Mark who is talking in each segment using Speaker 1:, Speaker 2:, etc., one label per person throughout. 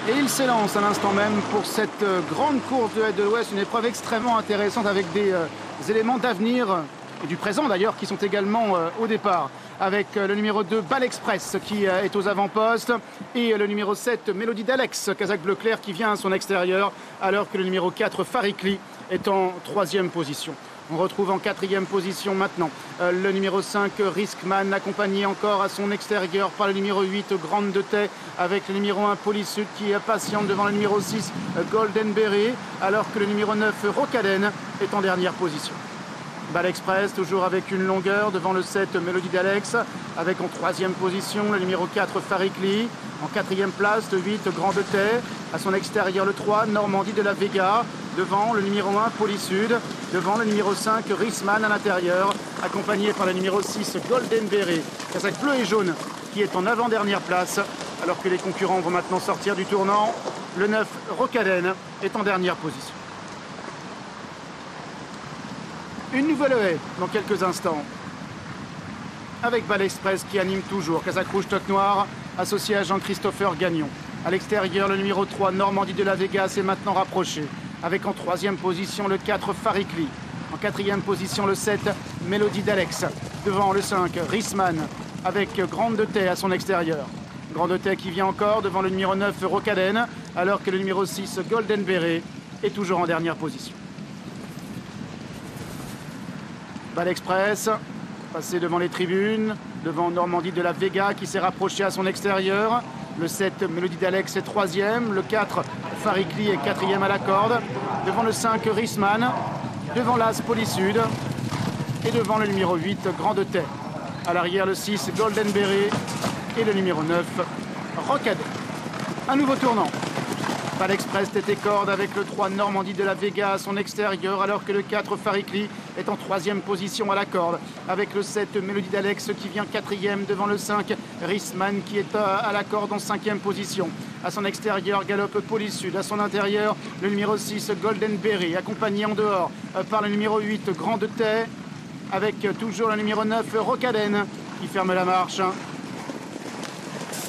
Speaker 1: Et il s'élance à l'instant même pour cette grande course de Aide de l'Ouest, une épreuve extrêmement intéressante avec des éléments d'avenir et du présent d'ailleurs qui sont également au départ. Avec le numéro 2 Bal Express qui est aux avant-postes et le numéro 7 Mélodie d'Alex, Kazakh bleu clair qui vient à son extérieur, alors que le numéro 4 Farikli est en 3e position. On retrouve en 4e position maintenant le numéro 5 Riskman, accompagné encore à son extérieur par le numéro 8 Grande de Tay, avec le numéro 1 Polysud qui patiente devant le numéro 6 Golden Berry, alors que le numéro 9 Rocaden est en dernière position. Bal Express toujours avec une longueur devant le 7 Mélodie d'Alex, avec en 3e position le numéro 4 Farikli, en 4e place le 8 Grand de Tay, à son extérieur le 3 Normandie de la Vega, devant le numéro 1 Polysud, devant le numéro 5 Risman à l'intérieur, accompagné par le numéro 6 Golden Berry, Kazakh bleu et jaune qui est en avant-dernière place, alors que les concurrents vont maintenant sortir du tournant. Le 9 Rocaden est en dernière position. Une nouvelle haie dans quelques instants, avec Bal Express qui anime toujours, Kazakh rouge toque noir, associé à Jean-Christopher Gagnon. À l'extérieur, le numéro 3 Normandie de la Vega s'est maintenant rapproché, avec en 3e position le 4 Farikli, en 4e position le 7 Mélodie d'Alex, devant le 5 Risman, avec Grande de Tay à son extérieur. Grande de Tay qui vient encore devant le numéro 9 Rocaden, alors que le numéro 6 Golden Berry est toujours en dernière position. Bal Express, passé devant les tribunes, devant Normandie de la Vega qui s'est rapproché à son extérieur. Le 7 Mélodie d'Alex est 3e, le 4 Farikli est 4e à la corde, devant le 5 Risman, devant l'As Polysud et devant le numéro 8 Grand de Tay. À l'arrière le 6 Golden Berry et le numéro 9 Rocaden. Un nouveau tournant. Bal Express tête et corde avec le 3 Normandie de la Vega à son extérieur, alors que le 4 Farikli est en 3e position à la corde, avec le 7 Mélodie d'Alex qui vient 4e devant le 5 Risman qui est à la corde en 5e position. À son extérieur, galope Polysud. À son intérieur, le numéro 6 Golden Berry, accompagné en dehors par le numéro 8 Grand de Tay, avec toujours le numéro 9 Rocaden qui ferme la marche.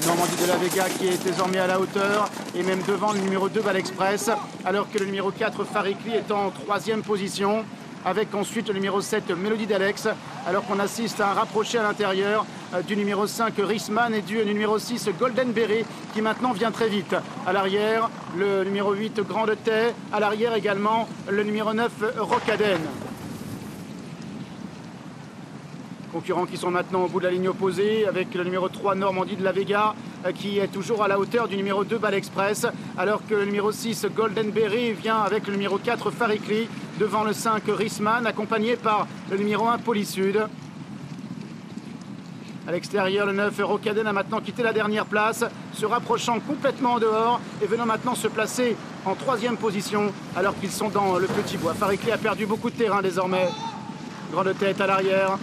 Speaker 1: Normandie de la Vega qui est désormais à la hauteur et même devant le numéro 2 Bal Express, alors que le numéro 4 Farikli est en 3e position, avec ensuite le numéro 7 Mélodie d'Alex, alors qu'on assiste à un rapproché à l'intérieur du numéro 5 Risman et du numéro 6 Golden Berry qui maintenant vient très vite. À l'arrière, le numéro 8 Grand de Tay, à l'arrière également le numéro 9 Rocaden. Concurrents qui sont maintenant au bout de la ligne opposée, avec le numéro 3 Normandie de la Vega qui est toujours à la hauteur du numéro 2 Bal Express, alors que le numéro 6 Golden Berry vient avec le numéro 4 Farikli devant le 5 Risman, accompagné par le numéro 1 Polysud. À l'extérieur, le 9 Rocaden a maintenant quitté la dernière place, se rapprochant complètement en dehors et venant maintenant se placer en 3e position, alors qu'ils sont dans le petit bois. Farikli a perdu beaucoup de terrain désormais. Grande tête à l'arrière.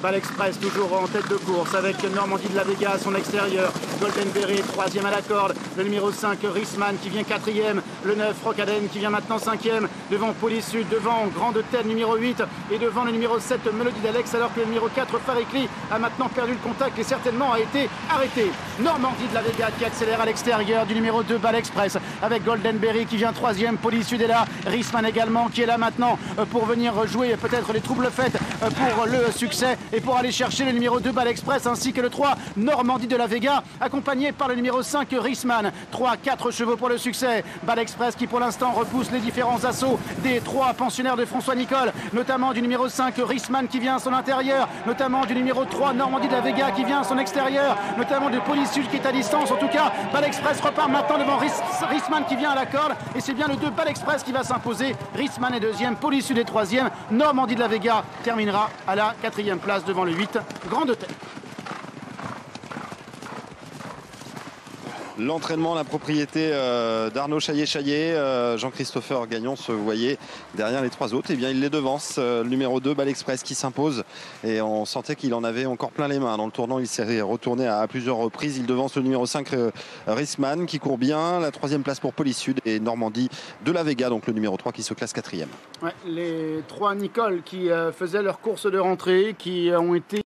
Speaker 1: Bal Express toujours en tête de course avec Normandie de la Vega à son extérieur. Golden Berry 3e à la corde. Le numéro 5 Risman qui vient 4e. Le 9 Rocaden qui vient maintenant 5e. Devant Polysud, devant Grande Tête numéro 8 et devant le numéro 7 Mélodie d'Alex, alors que le numéro 4 Farikli a maintenant perdu le contact et certainement a été arrêté. Normandie de la Vega qui accélère à l'extérieur du numéro 2 Bal Express avec Golden Berry qui vient 3e. Polysud est là. Risman également qui est là maintenant pour venir jouer peut-être les troubles faites pour le succès et pour aller chercher le numéro 2 Bal Express ainsi que le 3 Normandie de la Vega, accompagné par le numéro 5 Risman. 3-4 chevaux pour le succès. Bal Express qui pour l'instant repousse les différents assauts des 3 pensionnaires de François Nicole, notamment du numéro 5 Risman qui vient à son intérieur, notamment du numéro 3 Normandie de la Vega qui vient à son extérieur, notamment de Polysud qui est à distance. En tout cas, Bal Express repart maintenant devant Risman qui vient à la corde et c'est bien le 2 Bal Express qui va s'imposer. Risman est 2e, Polysud est 3e, Normandie de la Vega terminera à la 4e place devant le 8 Grande Tête.
Speaker 2: L'entraînement, la propriété d'Arnaud Chaillet-Chaillet, Jean-Christopher Gagnon se voyait derrière les 3 autres. Et bien il les devance, le numéro 2 Bal Express qui s'impose. Et on sentait qu'il en avait encore plein les mains. Dans le tournant, il s'est retourné à plusieurs reprises. Il devance le numéro 5 Risman qui court bien. La 3e place pour Polysud et Normandie de la Vega, donc le numéro 3 qui se classe 4e.
Speaker 1: Ouais, les 3 Nicole qui faisaient leur course de rentrée, qui ont été